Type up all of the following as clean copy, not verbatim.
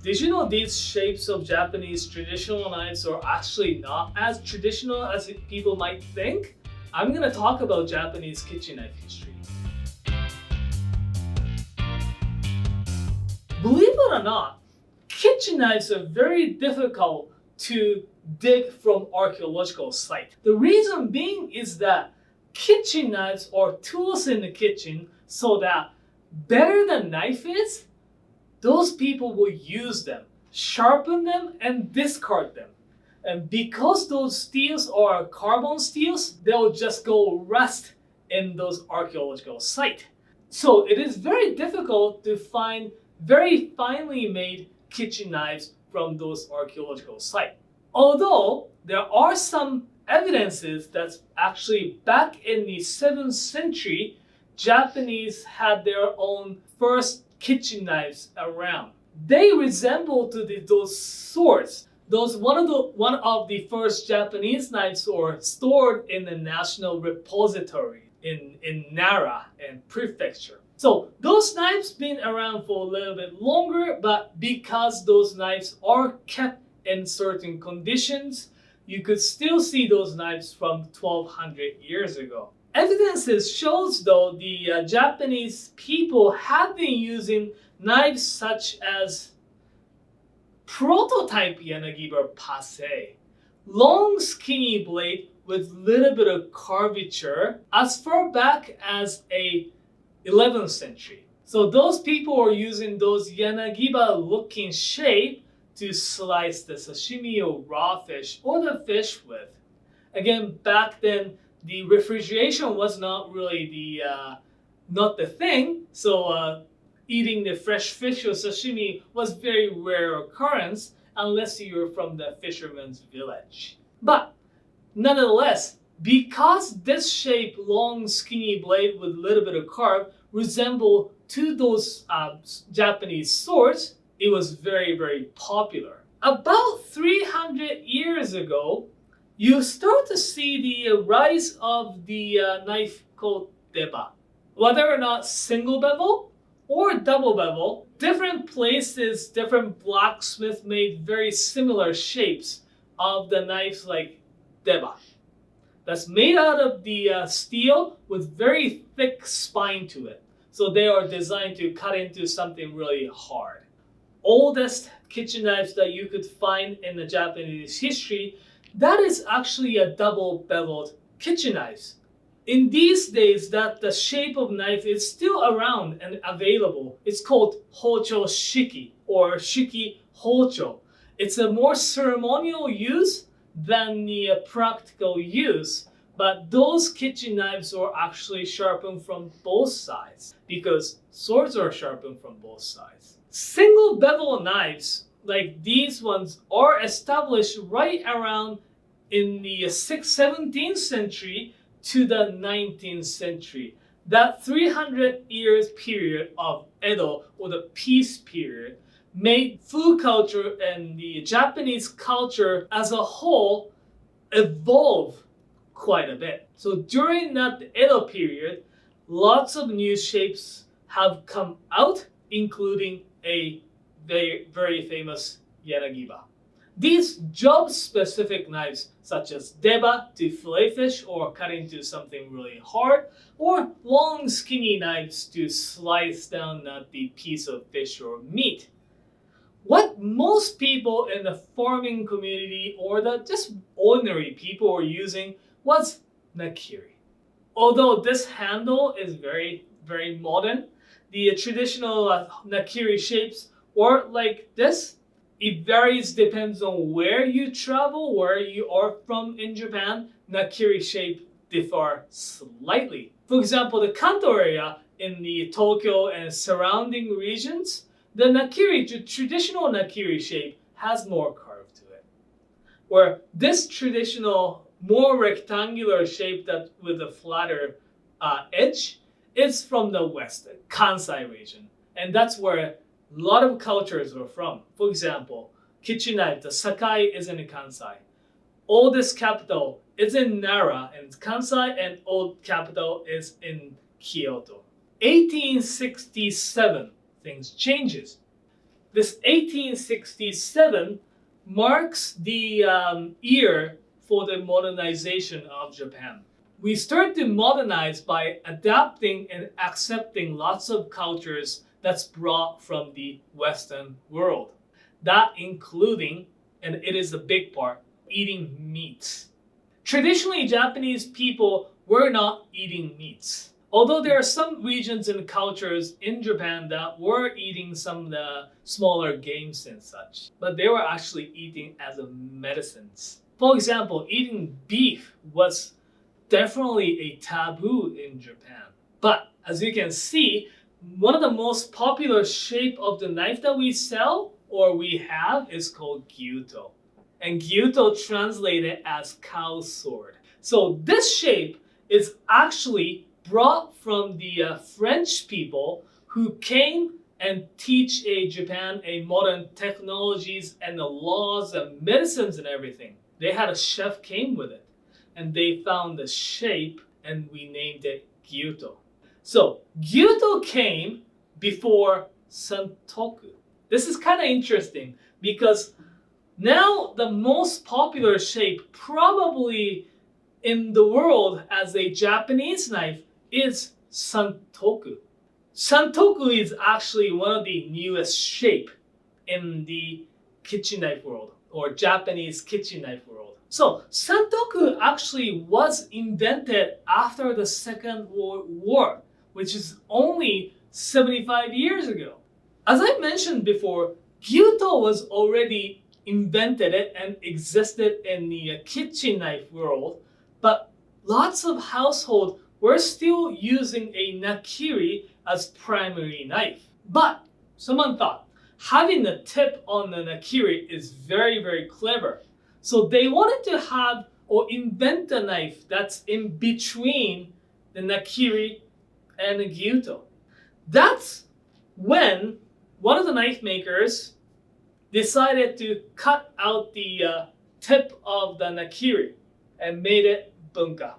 Did you know these shapes of Japanese traditional knives are actually not as traditional as people might think? I'm gonna talk about Japanese kitchen knife history. Believe it or not, kitchen knives are very difficult to dig from archaeological sites. The reason being is that kitchen knives are tools in the kitchen, so that better the knife is, those people will use them, sharpen them, and discard them. And because those steels are carbon steels, they'll just go rust in those archaeological sites. So it is very difficult to find very finely made kitchen knives from those archaeological sites. Although there are some evidences that actually back in the 7th century, Japanese had their own first kitchen knives around. They resemble to those swords. One of the first Japanese knives were stored in the National Repository in Nara and Prefecture. So those knives been around for a little bit longer, but because those knives are kept in certain conditions, you could still see those knives from 1200 years ago. Evidences shows though the Japanese people have been using knives such as prototype Yanagiba passe, long skinny blade with little bit of curvature as far back as a 11th century. So those people are using those Yanagiba looking shape to slice the sashimi or raw fish or the fish with. Again, back then the refrigeration was not really not the thing, so eating the fresh fish or sashimi was very rare occurrence unless you were from the fisherman's village. But nonetheless, because this shape, long skinny blade with a little bit of curve, resemble to those Japanese swords, it was very, very popular. About 300 years ago, you start to see the rise of the knife called deba. Whether or not single bevel or double bevel, different places, different blacksmiths made very similar shapes of the knives like deba. That's made out of the steel with very thick spine to it. So they are designed to cut into something really hard. Oldest kitchen knives that you could find in the Japanese history, that is actually a double beveled kitchen knives. In these days that the shape of knife is still around and available, it's called hocho shiki or shiki hocho. It's a more ceremonial use than the practical use, but those kitchen knives are actually sharpened from both sides because swords are sharpened from both sides. Single bevel knives like these ones are established right around in the 17th century to the 19th century. That 300 years period of Edo, or the peace period, made food culture and the Japanese culture as a whole evolve quite a bit. So during that Edo period, lots of new shapes have come out, including a very, very famous Yanagiba. These job-specific knives, such as deba to fillet fish or cut into something really hard, or long skinny knives to slice down the piece of fish or meat. What most people in the farming community or the just ordinary people are using was Nakiri. Although this handle is very, very modern, the traditional Nakiri shapes are like this. It varies, depends on where you travel, where you are from in Japan. Nakiri shape differ slightly. For example, the Kanto area in the Tokyo and surrounding regions, the Nakiri, the traditional Nakiri shape has more curve to it. Where this traditional, more rectangular shape that with a flatter edge is from the west, Kansai region. And that's where a lot of cultures are from. For example, kitchen knife, the Sakai is in Kansai. Oldest capital is in Nara and Kansai, and old capital is in Kyoto. 1867, things changes. This 1867 marks the year for the modernization of Japan. We start to modernize by adapting and accepting lots of cultures that's brought from the Western world. That including, and it is a big part, eating meats. Traditionally, Japanese people were not eating meats. Although there are some regions and cultures in Japan that were eating some of the smaller games and such, but they were actually eating as a medicines. For example, eating beef was definitely a taboo in Japan. But as you can see, one of the most popular shape of the knife that we sell or we have is called gyuto. And gyuto translated as cow sword. So this shape is actually brought from the French people who came and teach Japan modern technologies and the laws and medicines and everything. They had a chef came with it and they found the shape and we named it gyuto. So gyuto came before Santoku. This is kind of interesting because now the most popular shape probably in the world as a Japanese knife is Santoku. Santoku is actually one of the newest shape in the kitchen knife world or Japanese kitchen knife world. So Santoku actually was invented after the Second World War, which is only 75 years ago. As I mentioned before, gyuto was already invented and existed in the kitchen knife world, but lots of households were still using a nakiri as primary knife. But someone thought having the tip on the nakiri is very, very clever. So they wanted to have or invent a knife that's in between the nakiri and the gyuto. That's when one of the knife makers decided to cut out the tip of the nakiri and made it bunka.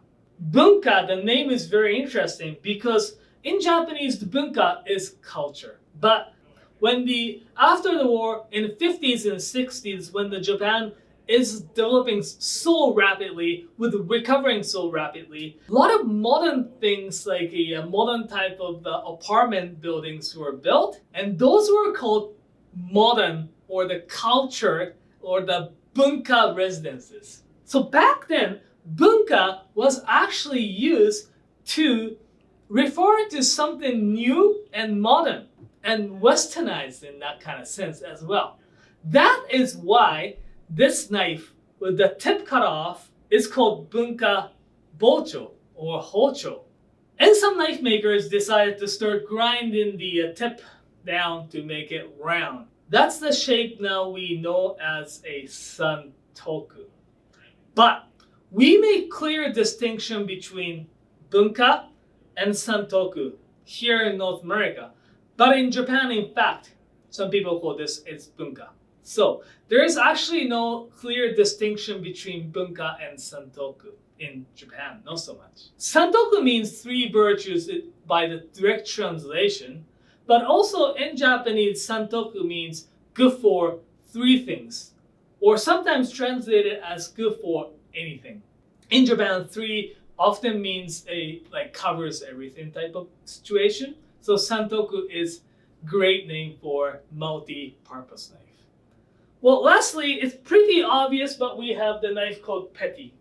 Bunka, the name is very interesting because in Japanese, the bunka is culture. But when after the war in the 50s and 60s, when the Japan is developing so rapidly, with recovering so rapidly, a lot of modern things like a modern type of apartment buildings were built, and those were called modern or the culture or the bunka residences. So back then, bunka was actually used to refer to something new and modern and westernized in that kind of sense as well. That is why this knife with the tip cut off is called bunka bocho or hocho. And some knife makers decided to start grinding the tip down to make it round. That's the shape now we know as a Santoku. But we make clear distinction between bunka and Santoku here in North America. But in Japan, in fact, some people call this it's bunka. So there is actually no clear distinction between bunka and Santoku in Japan, not so much. Santoku means three virtues by the direct translation, but also in Japanese, Santoku means good for three things, or sometimes translated as good for anything. In Japan, three often means covers everything type of situation. So Santoku is great name for multi-purpose knife. Well, lastly, it's pretty obvious, but we have the knife called petit.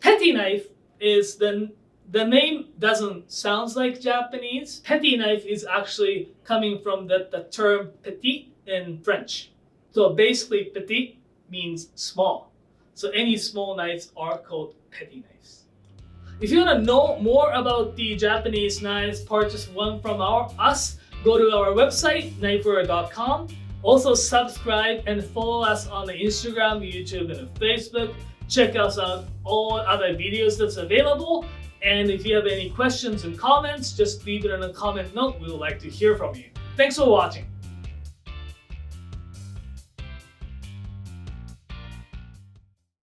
Petit knife is the name doesn't sound like Japanese. Petit knife is actually coming from the term petit in French. So basically, petit means small. So any small knives are called petit knives. If you want to know more about the Japanese knives, purchase one from us, go to our website, knifewear.com. Also subscribe and follow us on the Instagram, YouTube, and Facebook. Check us out all other videos that's available. And if you have any questions and comments, just leave it in a comment note. We would like to hear from you. Thanks for watching.